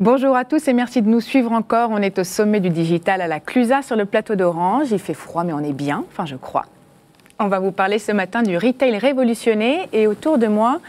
Bonjour à tous et merci de nous suivre encore. On est au sommet du digital à la Clusa sur le plateau d'Orange. Il fait froid mais on est bien, enfin je crois. On va vous parler ce matin du retail révolutionné et autour de moi,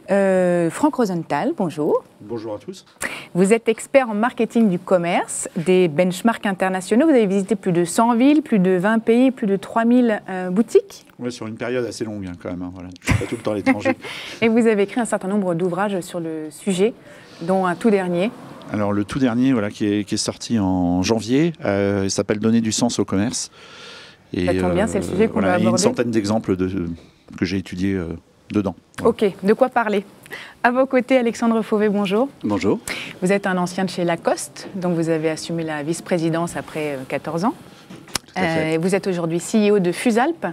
Franck Rosenthal, bonjour. Bonjour à tous. Vous êtes expert en marketing du commerce, des benchmarks internationaux. Vous avez visité plus de 100 villes, plus de 20 pays, plus de 3000 boutiques. Oui, sur une période assez longue quand même. Voilà. Je ne suis pas tout le temps à l'étranger. Et vous avez écrit un certain nombre d'ouvrages sur le sujet, dont un tout dernier. Alors le tout dernier qui est sorti en janvier, il s'appelle « Donner du sens au commerce ». Et, ça tombe bien, c'est le sujet qu'on va aborder. Il y a une centaine d'exemples que j'ai étudiés dedans. Voilà. Ok, de quoi parler. À vos côtés, Alexandre Fauvet, bonjour. Bonjour. Vous êtes un ancien de chez Lacoste, donc vous avez assumé la vice-présidence après 14 ans. Tout à fait. Vous êtes aujourd'hui CEO de Fusalp.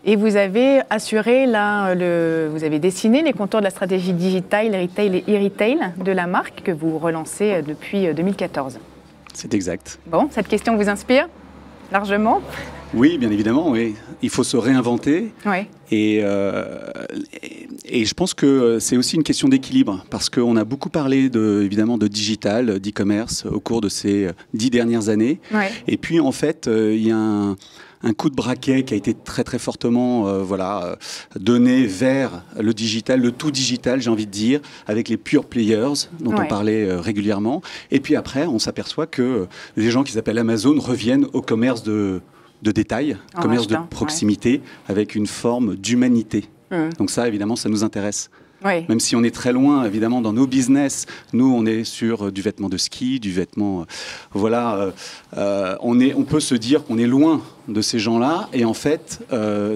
Et vous avez assuré, vous avez dessiné les contours de la stratégie digital, retail et e-retail de la marque que vous relancez depuis 2014. C'est exact. Bon, cette question vous inspire largement? Oui, bien évidemment, oui. Il faut se réinventer. Oui. Et je pense que c'est aussi une question d'équilibre, parce qu'on a beaucoup parlé évidemment de digital, d'e-commerce au cours de ces 10 dernières années. Oui. Et puis en fait, il y a un coup de braquet qui a été très très fortement donné vers le digital, le tout digital, j'ai envie de dire, avec les pure players dont on parlait régulièrement. Et puis après, on s'aperçoit que les gens qui s'appellent Amazon reviennent au commerce de détail, commerce de proximité, avec une forme d'humanité. Donc ça, évidemment, ça nous intéresse. Oui. Même si on est très loin, évidemment, dans nos business, nous, on est sur du vêtement de ski, du vêtement... on peut se dire qu'on est loin de ces gens-là, et en fait,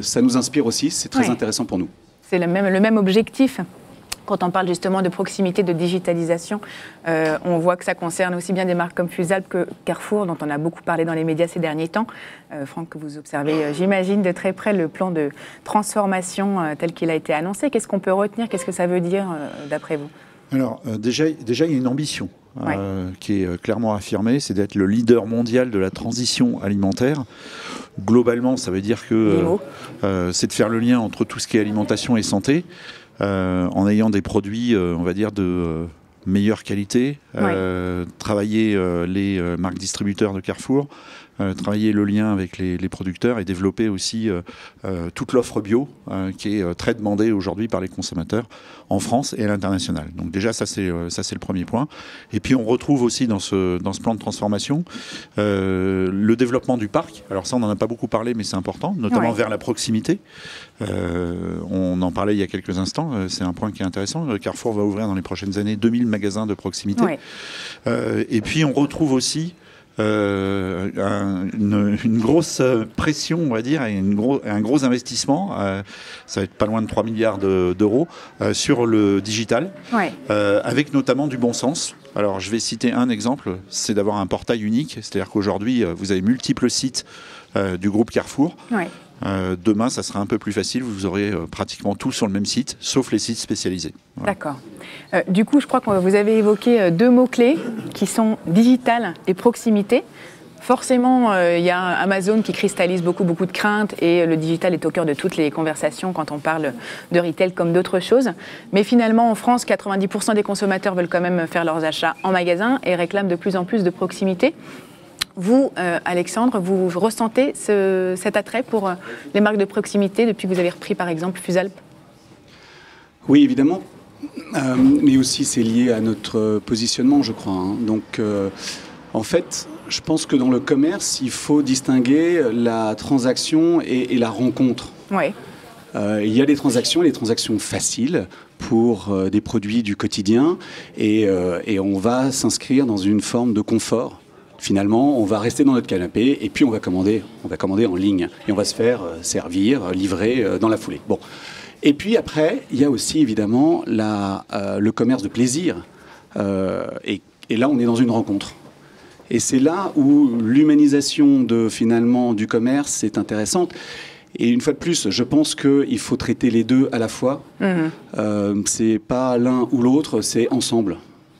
ça nous inspire aussi, c'est très intéressant pour nous. C'est le même objectif. Quand on parle justement de proximité, de digitalisation, on voit que ça concerne aussi bien des marques comme Fusalp que Carrefour, dont on a beaucoup parlé dans les médias ces derniers temps. Franck, que vous observez, j'imagine, de très près le plan de transformation tel qu'il a été annoncé. Qu'est-ce qu'on peut retenir? Qu'est-ce que ça veut dire, d'après vous? Alors, déjà, il y a une ambition qui est clairement affirmée, c'est d'être le leader mondial de la transition alimentaire. Globalement, ça veut dire que c'est de faire le lien entre tout ce qui est alimentation et santé. En ayant des produits, on va dire, de meilleure qualité, travailler les marques distributeurs de Carrefour, travailler le lien avec les producteurs et développer aussi toute l'offre bio qui est très demandée aujourd'hui par les consommateurs en France et à l'international. Donc déjà, ça c'est le premier point. Et puis on retrouve aussi dans ce plan de transformation le développement du parc. Alors ça, on n'en a pas beaucoup parlé, mais c'est important, notamment vers la proximité. On en parlait il y a quelques instants, c'est un point qui est intéressant. Carrefour va ouvrir dans les prochaines années 2000 magasins de proximité. Et puis on retrouve aussi une grosse pression, on va dire, et un gros investissement, ça va être pas loin de 3 milliards d'euros, sur le digital, avec notamment du bon sens. Alors je vais citer un exemple, c'est d'avoir un portail unique, c'est-à-dire qu'aujourd'hui vous avez multiples sites du groupe Carrefour. Demain, ça sera un peu plus facile. Vous aurez pratiquement tout sur le même site, sauf les sites spécialisés. Voilà. D'accord. Du coup, je crois que vous avez évoqué deux mots-clés qui sont digital et proximité. Forcément, il y a Amazon qui cristallise beaucoup de craintes et le digital est au cœur de toutes les conversations quand on parle de retail comme d'autres choses. Mais finalement, en France, 90% des consommateurs veulent quand même faire leurs achats en magasin et réclament de plus en plus de proximité. Vous, Alexandre, vous ressentez cet attrait pour les marques de proximité depuis que vous avez repris, par exemple, Fusalp? Oui, évidemment. Mais aussi, c'est lié à notre positionnement, je crois. Donc, en fait, je pense que dans le commerce, il faut distinguer la transaction et la rencontre. Oui. Il y a les transactions faciles pour des produits du quotidien et on va s'inscrire dans une forme de confort. Finalement, on va rester dans notre canapé et puis on va commander en ligne et on va se faire servir, livrer dans la foulée. Bon. Et puis après, il y a aussi évidemment le commerce de plaisir. Et là, on est dans une rencontre. Et c'est là où l'humanisation du commerce est intéressante. Et une fois de plus, je pense qu'il faut traiter les deux à la fois. C'est pas l'un ou l'autre, c'est ensemble.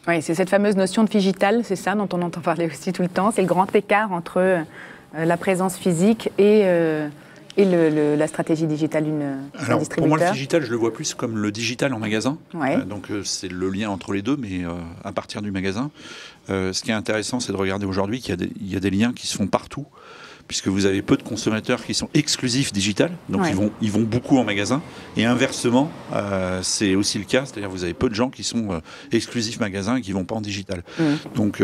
Oui, c'est cette fameuse notion de phygital, c'est ça dont on entend parler aussi tout le temps. C'est le grand écart entre la présence physique et Et la stratégie digitale d'un distributeur? Pour moi, le digital, je le vois plus comme le digital en magasin. Ouais. Donc, c'est le lien entre les deux, mais à partir du magasin. Ce qui est intéressant, c'est de regarder aujourd'hui qu'il y a des liens qui se font partout, puisque vous avez peu de consommateurs qui sont exclusifs digital, donc ils vont beaucoup en magasin. Et inversement, c'est aussi le cas, c'est-à-dire vous avez peu de gens qui sont exclusifs magasin et qui ne vont pas en digital. Donc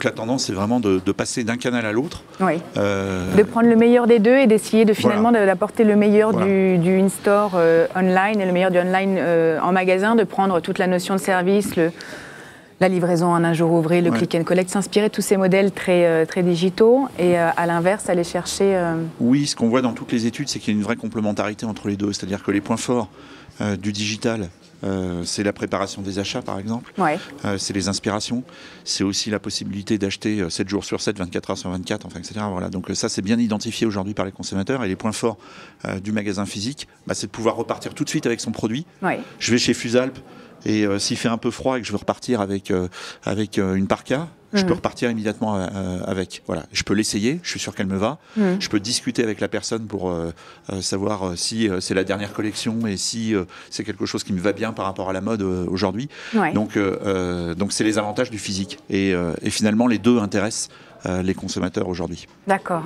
la tendance, c'est vraiment de passer d'un canal à l'autre. De prendre le meilleur des deux et d'essayer finalement d'apporter le meilleur du in-store online et le meilleur du online en magasin, de prendre toute la notion de service, la livraison en un jour ouvré, le click and collect, s'inspirer de tous ces modèles très digitaux et à l'inverse, aller chercher... Oui, ce qu'on voit dans toutes les études, c'est qu'il y a une vraie complémentarité entre les deux. C'est-à-dire que les points forts du digital, c'est la préparation des achats, par exemple. C'est les inspirations. C'est aussi la possibilité d'acheter 7 jours sur 7, 24 heures sur 24, enfin, etc. Voilà. Donc ça, c'est bien identifié aujourd'hui par les consommateurs. Et les points forts du magasin physique, c'est de pouvoir repartir tout de suite avec son produit. Je vais chez Fusalp. Et s'il fait un peu froid et que je veux repartir avec une parka, je peux repartir immédiatement avec. Voilà. Je peux l'essayer, je suis sûr qu'elle me va. Je peux discuter avec la personne pour savoir si c'est la dernière collection et si c'est quelque chose qui me va bien par rapport à la mode aujourd'hui. Donc c'est les avantages du physique. Et finalement, les deux intéressent les consommateurs aujourd'hui. D'accord.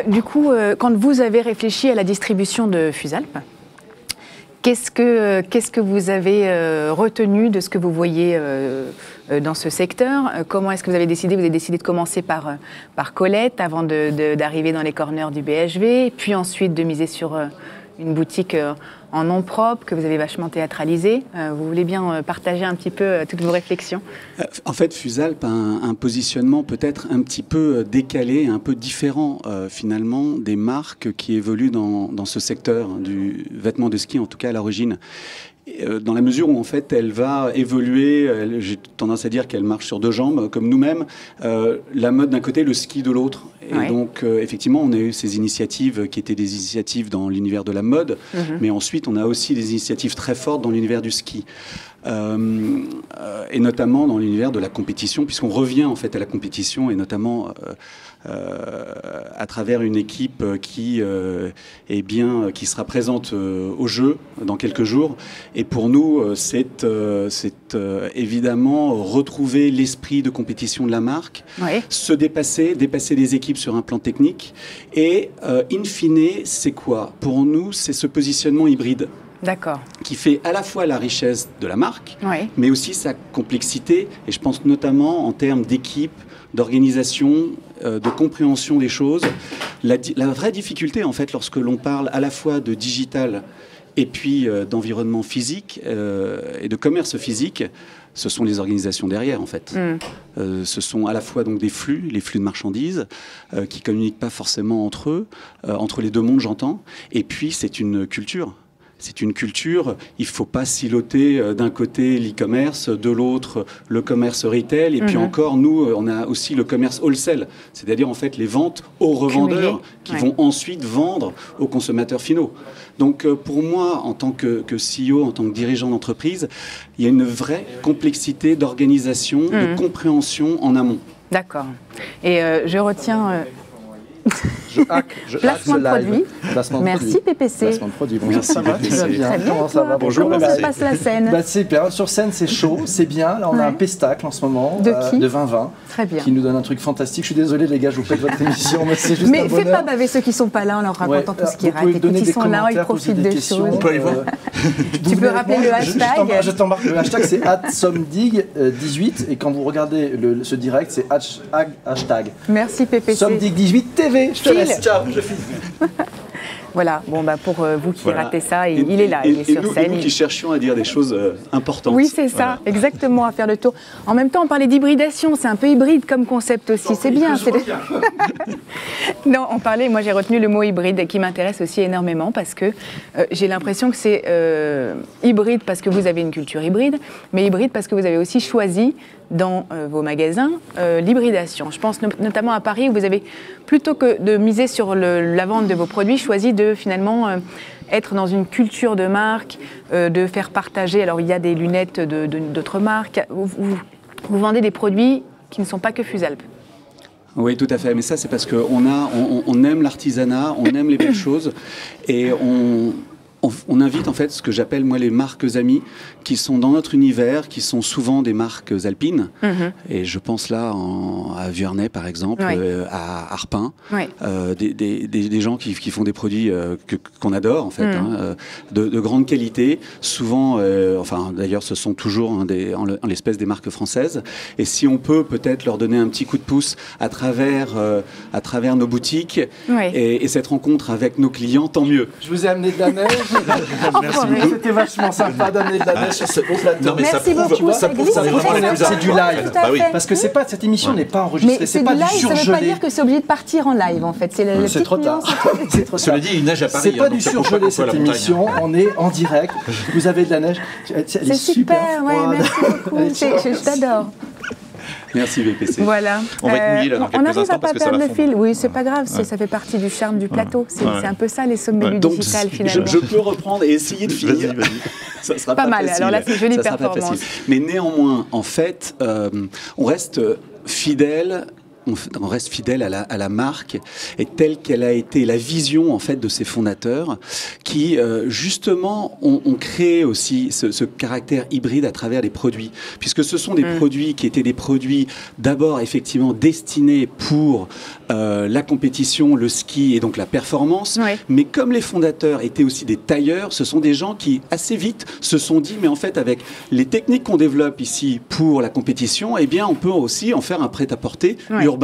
Du coup, quand vous avez réfléchi à la distribution de Fusalp, qu'est-ce que vous avez retenu de ce que vous voyez dans ce secteur? Comment est-ce que vous avez décidé? Vous avez décidé de commencer par Colette avant d'arriver dans les corners du BHV, puis ensuite de miser sur une boutique en nom propre que vous avez vachement théâtralisée. Vous voulez bien partager un petit peu toutes vos réflexions? En fait, Fusalp a un positionnement peut-être un petit peu décalé, un peu différent finalement des marques qui évoluent dans ce secteur du vêtement de ski, en tout cas à l'origine. Dans la mesure où en fait elle va évoluer, j'ai tendance à dire qu'elle marche sur deux jambes, comme nous-mêmes, la mode d'un côté, le ski de l'autre. Et donc effectivement on a eu ces initiatives qui étaient des initiatives dans l'univers de la mode, mais ensuite on a aussi des initiatives très fortes dans l'univers du ski. Et notamment dans l'univers de la compétition, puisqu'on revient en fait à la compétition et notamment à travers une équipe qui sera présente au jeu dans quelques jours. Et pour nous, c'est évidemment retrouver l'esprit de compétition de la marque, se dépasser les équipes sur un plan technique. Et in fine, c'est quoi? Pour nous, c'est ce positionnement hybride. D'accord. Qui fait à la fois la richesse de la marque, mais aussi sa complexité, et je pense notamment en termes d'équipe, d'organisation, de compréhension des choses. La vraie difficulté, en fait, lorsque l'on parle à la fois de digital et puis d'environnement physique et de commerce physique, ce sont les organisations derrière, en fait. Ce sont à la fois donc les flux de marchandises qui communiquent pas forcément entre eux, entre les deux mondes, j'entends, et puis c'est une culture. C'est une culture, il ne faut pas siloter d'un côté l'e-commerce, de l'autre le commerce retail, et puis encore, nous, on a aussi le commerce wholesale, c'est-à-dire en fait les ventes aux revendeurs qui vont ensuite vendre aux consommateurs finaux. Donc pour moi, en tant que CEO, en tant que dirigeant d'entreprise, il y a une vraie complexité d'organisation, de compréhension en amont. D'accord. Et je retiens... Placement de produit. Merci PPC. Placement de produit. Bonjour, merci, ça va, PPC. bien. Comment ça va? Bonjour. Comment se passe la scène? Super. Sur scène, c'est chaud, c'est bien. Là, on a un pestacle en ce moment. De qui? De 2020. Très bien. Qui nous donne un truc fantastique. Je suis désolé, les gars, je vous pète votre émission, mais c'est juste un bonheur. Mais fais pas baver ceux qui sont pas là en leur racontant tout ce qui rate. Écoute, ils sont là, ils profitent des choses. On peut aller voir. Tu peux rappeler le hashtag? Je t'embarque. Le hashtag, c'est @somdig18. Et quand vous regardez ce direct, c'est hashtag. Merci PPC. Somdig18 TV. Je te laisse. Ciao, je file. Voilà, bon, pour vous qui ratez ça, il est là, il est sur scène. Et nous qui cherchions à dire des choses importantes. Oui, c'est ça, exactement, à faire le tour. En même temps, on parlait d'hybridation, c'est un peu hybride comme concept aussi, c'est bien. Non, moi j'ai retenu le mot hybride qui m'intéresse aussi énormément parce que j'ai l'impression que c'est hybride parce que vous avez une culture hybride, mais hybride parce que vous avez aussi choisi dans vos magasins l'hybridation. Je pense notamment à Paris où vous avez, plutôt que de miser sur la vente de vos produits, choisi de finalement être dans une culture de marque, de faire partager. Alors il y a des lunettes d'autres marques. Vous vendez des produits qui ne sont pas que Fusalp. Oui, tout à fait. Mais ça, c'est parce qu'on aime l'artisanat, on aime les belles choses, et on invite en fait ce que j'appelle moi les marques amies qui sont dans notre univers, qui sont souvent des marques alpines. Et je pense là à Vuarnet par exemple, à Arpin, des gens qui font des produits qu'on adore en fait, de grande qualité. Souvent, enfin d'ailleurs ce sont toujours en l'espèce des marques françaises. Et si on peut peut-être leur donner un petit coup de pouce à travers nos boutiques et cette rencontre avec nos clients, tant mieux. Je vous ai amené de la neige. Merci. C'était vachement sympa d'amener de la neige sur ce plateau. Non, mais Merci beaucoup. ça prouve c'est du live. Bah oui. Parce que cette émission n'est pas enregistrée, Mais c'est pas du live, ça surgelé. veut pas dire que c'est obligé de partir en live en fait. C'est trop tard. Cela dit, il neige à Paris. C'est pas du surgelé cette émission, on est en direct. Vous avez de la neige. C'est super, merci beaucoup. Je t'adore. Merci VPC. Voilà. On va être mouillé là dans quelques on n'arrive instants à parce pas que ça va perdre le fondre. fil. Oui, c'est pas grave. Ça fait partie du charme du plateau. C'est un peu ça les sommets du Donc, digital finalement. je peux reprendre et essayer de finir. Vas-y. Ça sera Pas mal. facile. Alors là, c'est jolie Ça sera pas performance. facile. Mais néanmoins, en fait, on reste fidèle. On reste fidèle à la marque et telle qu'elle a été la vision en fait de ses fondateurs qui justement ont créé aussi ce caractère hybride à travers les produits, puisque ce sont des produits qui étaient des produits d'abord effectivement destinés pour la compétition, le ski et donc la performance, mais comme les fondateurs étaient aussi des tailleurs, ce sont des gens qui assez vite se sont dit mais en fait avec les techniques qu'on développe ici pour la compétition, eh bien on peut aussi en faire un prêt-à-porter urbain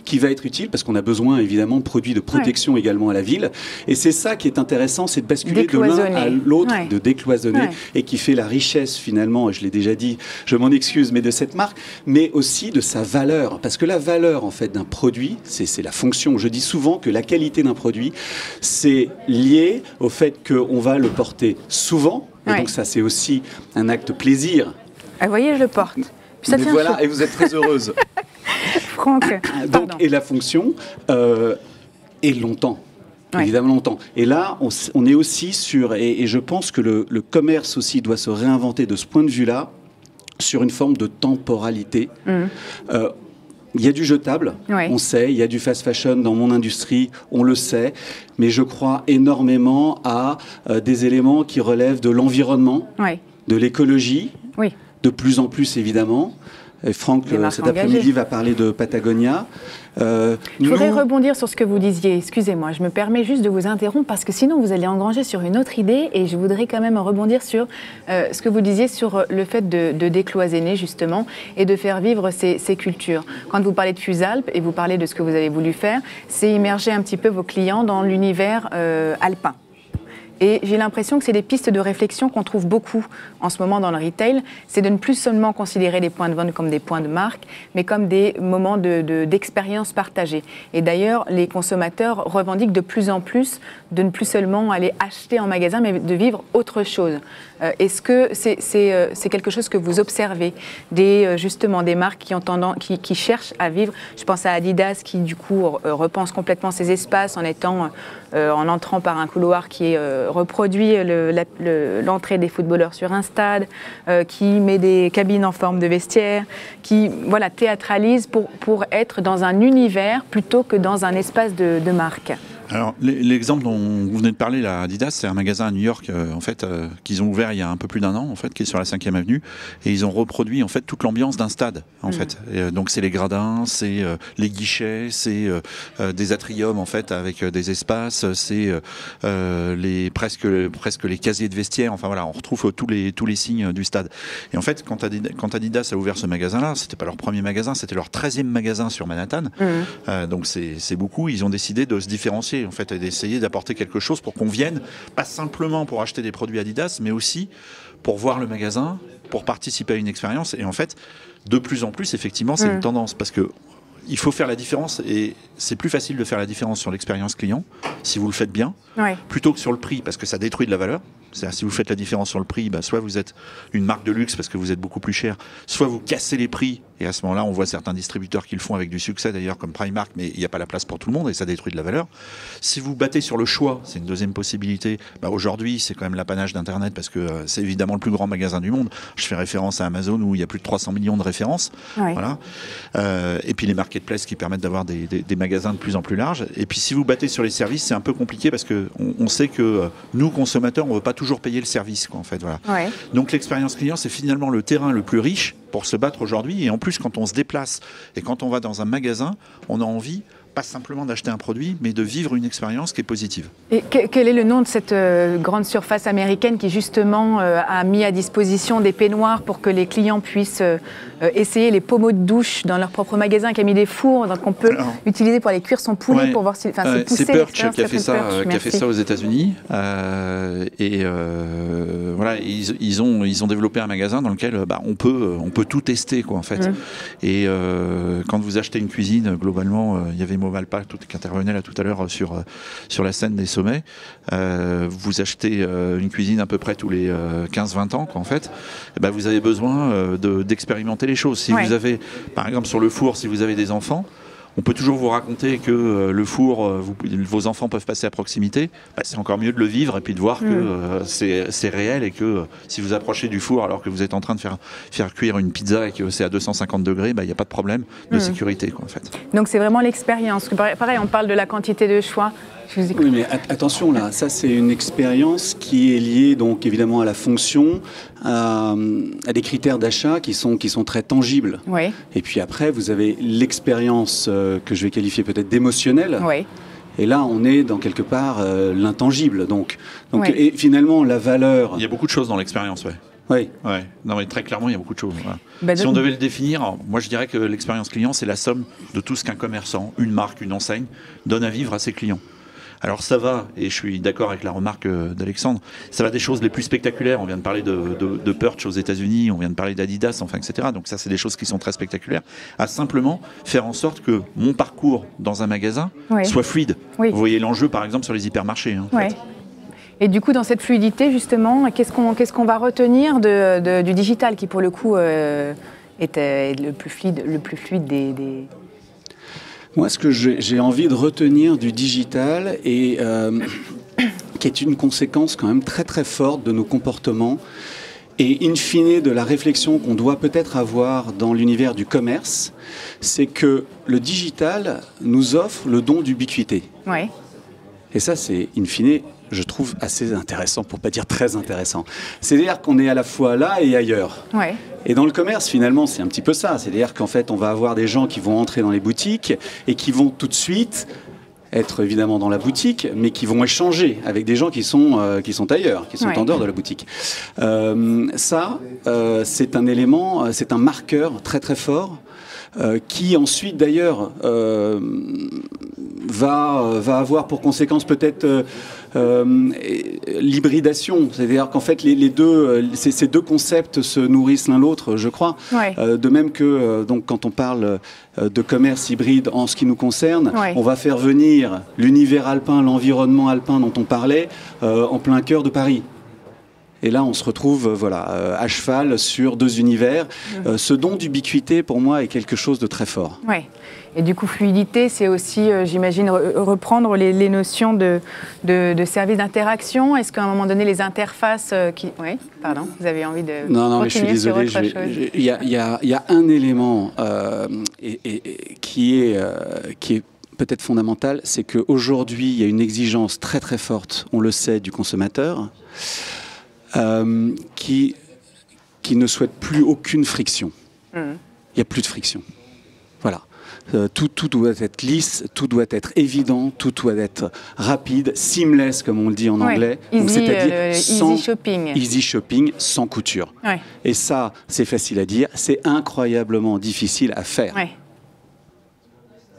qui va être utile parce qu'on a besoin évidemment de produits de protection également à la ville, et c'est ça qui est intéressant, c'est de basculer de l'un à l'autre, de décloisonner, et qui fait la richesse finalement, et je l'ai déjà dit, je m'en excuse, mais de cette marque, mais aussi de sa valeur, parce que la valeur en fait d'un produit, c'est la fonction. Je dis souvent que la qualité d'un produit, c'est lié au fait qu'on va le porter souvent, et donc ça c'est aussi un acte plaisir. Vous voyez, je le porte. Ça mais voilà, et vous êtes très heureuse. Franck, donc, et la fonction, et longtemps. Évidemment longtemps. Et là, on est aussi sur, et je pense que le commerce aussi doit se réinventer de ce point de vue-là, sur une forme de temporalité. Il y a du jetable, on sait, il y a du fast fashion dans mon industrie, on le sait, mais je crois énormément à des éléments qui relèvent de l'environnement, de l'écologie, de plus en plus évidemment. Et Franck, cet après-midi, va parler de Patagonia. Je voudrais rebondir sur ce que vous disiez. Excusez-moi, je me permets juste de vous interrompre parce que sinon vous allez engranger sur une autre idée, et je voudrais quand même rebondir sur ce que vous disiez sur le fait de décloisonner justement et de faire vivre ces cultures. Quand vous parlez de Fusalpes et vous parlez de ce que vous avez voulu faire, c'est immerger un petit peu vos clients dans l'univers alpin. Et j'ai l'impression que c'est des pistes de réflexion qu'on trouve beaucoup en ce moment dans le retail. C'est de ne plus seulement considérer les points de vente comme des points de marque, mais comme des moments d'expérience partagée. Et d'ailleurs, les consommateurs revendiquent de plus en plus de ne plus seulement aller acheter en magasin, mais de vivre autre chose. Est-ce que c'est quelque chose que vous observez, justement des marques qui cherchent à vivre? Je pense à Adidas qui du coup repense complètement ses espaces en entrant par un couloir qui reproduit l'entrée des footballeurs sur un stade, qui met des cabines en forme de vestiaire, qui théâtralise pour être dans un univers plutôt que dans un espace de marque. Alors, l'exemple dont vous venez de parler, là, Adidas, c'est un magasin à New York, en fait, qu'ils ont ouvert il y a un peu plus d'1 an, en fait, qui est sur la 5e avenue, et ils ont reproduit, en fait, toute l'ambiance d'un stade, en fait. Et, donc, c'est les gradins, c'est les guichets, c'est des atriums, en fait, avec des espaces, c'est presque les casiers de vestiaire. Enfin, voilà, on retrouve tous les signes du stade. Et en fait, quand Adidas a ouvert ce magasin-là, c'était pas leur premier magasin, c'était leur 13e magasin sur Manhattan. Donc, c'est beaucoup. Ils ont décidé de se différencier, en fait, et d'essayer d'apporter quelque chose pour qu'on vienne, pas simplement pour acheter des produits Adidas, mais aussi pour voir le magasin, pour participer à une expérience. Et en fait, de plus en plus, effectivement, c'est une tendance, parce que il faut faire la différence, et c'est plus facile de faire la différence sur l'expérience client, si vous le faites bien, plutôt que sur le prix, parce que ça détruit de la valeur. C'est-à-dire, si vous faites la différence sur le prix, soit vous êtes une marque de luxe parce que vous êtes beaucoup plus cher, soit vous cassez les prix. Et à ce moment-là, on voit certains distributeurs qui le font avec du succès, d'ailleurs, comme Primark, mais il n'y a pas la place pour tout le monde et ça détruit de la valeur. Si vous battez sur le choix, c'est une deuxième possibilité. Aujourd'hui, c'est quand même l'apanage d'Internet parce que c'est évidemment le plus grand magasin du monde. Je fais référence à Amazon où il y a plus de 300 millions de références. Ouais. Voilà. Et puis les marketplaces qui permettent d'avoir des magasins de plus en plus larges. Et puis si vous battez sur les services, c'est un peu compliqué parce que on sait que nous, consommateurs, on ne veut pas toujours payer le service, quoi, en fait. Voilà. Ouais. Donc l'expérience client, c'est finalement le terrain le plus riche pour se battre aujourd'hui. Et en plus, quand on se déplace et quand on va dans un magasin, on a envie pas simplement d'acheter un produit, mais de vivre une expérience qui est positive. Et quel est le nom de cette grande surface américaine qui justement a mis à disposition des peignoirs pour que les clients puissent essayer les pommeaux de douche dans leur propre magasin, qui a mis des fours qu'on peut utiliser pour aller cuire son poulet pour voir si, c'est poussé. C'est Perch qui a fait ça aux États-Unis. Voilà, ils ont développé un magasin dans lequel on peut tout tester, quoi, en fait. Et quand vous achetez une cuisine, globalement, il y avait Movalpa qui intervenait là tout à l'heure sur la scène des sommets. Vous achetez une cuisine à peu près tous les 15-20 ans, quoi, en fait. Vous avez besoin d'expérimenter les choses. Si vous avez, par exemple, sur le four, si vous avez des enfants, on peut toujours vous raconter que le four, vos enfants peuvent passer à proximité. C'est encore mieux de le vivre et puis de voir que c'est réel et que si vous approchez du four alors que vous êtes en train de faire cuire une pizza et que c'est à 250 degrés, il n'y a pas de problème de sécurité, quoi, en fait. Donc c'est vraiment l'expérience. Pareil, on parle de la quantité de choix. Oui, mais attention là, ça c'est une expérience qui est liée donc évidemment à la fonction, à des critères d'achat qui sont très tangibles. Oui. Et puis après, vous avez l'expérience que je vais qualifier peut-être d'émotionnelle. Oui. Et là, on est dans quelque part l'intangible. Donc et finalement, la valeur. Il y a beaucoup de choses dans l'expérience, ouais. Oui. Ouais. Non, mais très clairement, il y a beaucoup de choses. Voilà. Si on devait le définir, moi je dirais que l'expérience client, c'est la somme de tout ce qu'un commerçant, une marque, une enseigne donne à vivre à ses clients. Alors ça va, et je suis d'accord avec la remarque d'Alexandre, ça va des choses les plus spectaculaires. On vient de parler de Perch aux États-Unis, on vient de parler d'Adidas, enfin, etc. Donc ça, c'est des choses qui sont très spectaculaires. À simplement faire en sorte que mon parcours dans un magasin soit fluide. Oui. Vous voyez l'enjeu, par exemple, sur les hypermarchés. En fait. Et du coup, dans cette fluidité, justement, qu'est-ce qu'on va retenir du digital, qui pour le coup est le plus fluide des... Moi, ce que j'ai envie de retenir du digital et qui est une conséquence quand même très très forte de nos comportements et in fine de la réflexion qu'on doit peut-être avoir dans l'univers du commerce, c'est que le digital nous offre le don d'ubiquité. Oui. Et ça, c'est in fine, je trouve assez intéressant, pour pas dire très intéressant. C'est-à-dire qu'on est à la fois là et ailleurs. Ouais. Et dans le commerce, finalement, c'est un petit peu ça. C'est-à-dire qu'en fait, on va avoir des gens qui vont entrer dans les boutiques et qui vont tout de suite être évidemment dans la boutique, mais qui vont échanger avec des gens qui sont ailleurs, qui sont en dehors de la boutique. C'est un élément, c'est un marqueur très très fort qui ensuite d'ailleurs va avoir pour conséquence peut-être l'hybridation, c'est-à-dire qu'en fait ces deux concepts se nourrissent l'un l'autre, je crois. Ouais. De même que donc quand on parle de commerce hybride en ce qui nous concerne, on va faire venir l'univers alpin, l'environnement alpin dont on parlait en plein cœur de Paris. Et là, on se retrouve à cheval sur deux univers. Ce don d'ubiquité, pour moi, est quelque chose de très fort. Ouais. Et du coup, fluidité, c'est aussi, j'imagine, reprendre les notions de services d'interaction. Est-ce qu'à un moment donné, les interfaces Oui, pardon, vous avez envie de... Non, mais je suis désolé. Il y a un élément qui est peut-être fondamental, c'est qu'aujourd'hui, il y a une exigence très très forte, on le sait, du consommateur, qui ne souhaite plus aucune friction. Il n'y a plus de friction. Voilà. Tout doit être lisse, tout doit être évident, tout doit être rapide, seamless comme on le dit en anglais. C'est-à-dire easy shopping. Easy shopping sans couture. Ouais. Et ça, c'est facile à dire, c'est incroyablement difficile à faire. Ouais.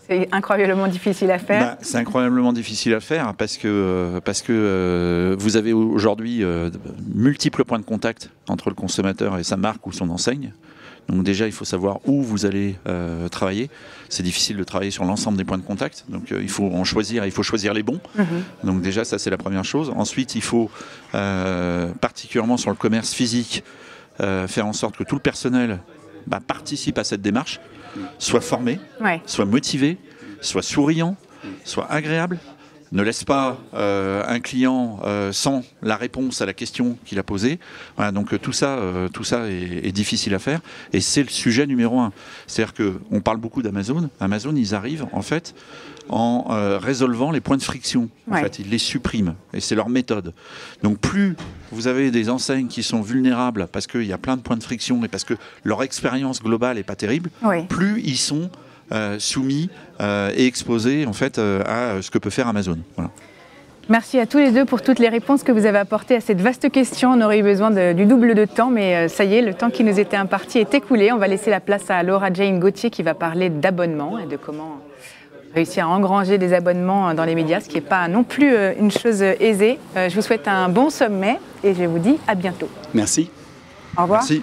C'est incroyablement difficile à faire. C'est incroyablement difficile à faire parce que vous avez aujourd'hui multiples points de contact entre le consommateur et sa marque ou son enseigne. Donc déjà, il faut savoir où vous allez travailler. C'est difficile de travailler sur l'ensemble des points de contact. Donc il faut choisir les bons. Donc déjà, ça c'est la première chose. Ensuite, il faut, particulièrement sur le commerce physique, faire en sorte que tout le personnel participe à cette démarche, soit formé, soit motivé, soit souriant, soit agréable, ne laisse pas un client sans la réponse à la question qu'il a posée. Voilà, donc tout ça est difficile à faire et c'est le sujet numéro 1. C'est-à-dire qu'on parle beaucoup d'Amazon. Amazon, ils arrivent en fait en résolvant les points de friction. En fait, ils les suppriment et c'est leur méthode. Donc plus vous avez des enseignes qui sont vulnérables parce qu'il y a plein de points de friction et parce que leur expérience globale n'est pas terrible, plus ils sont soumis et exposés en fait à ce que peut faire Amazon. Voilà. Merci à tous les deux pour toutes les réponses que vous avez apportées à cette vaste question. On aurait eu besoin du double de temps, mais ça y est, le temps qui nous était imparti est écoulé. On va laisser la place à Laura Jane Gauthier qui va parler d'abonnement et de comment réussir à engranger des abonnements dans les médias, ce qui n'est pas non plus une chose aisée. Je vous souhaite un bon sommet et je vous dis à bientôt. Merci. Au revoir. Merci.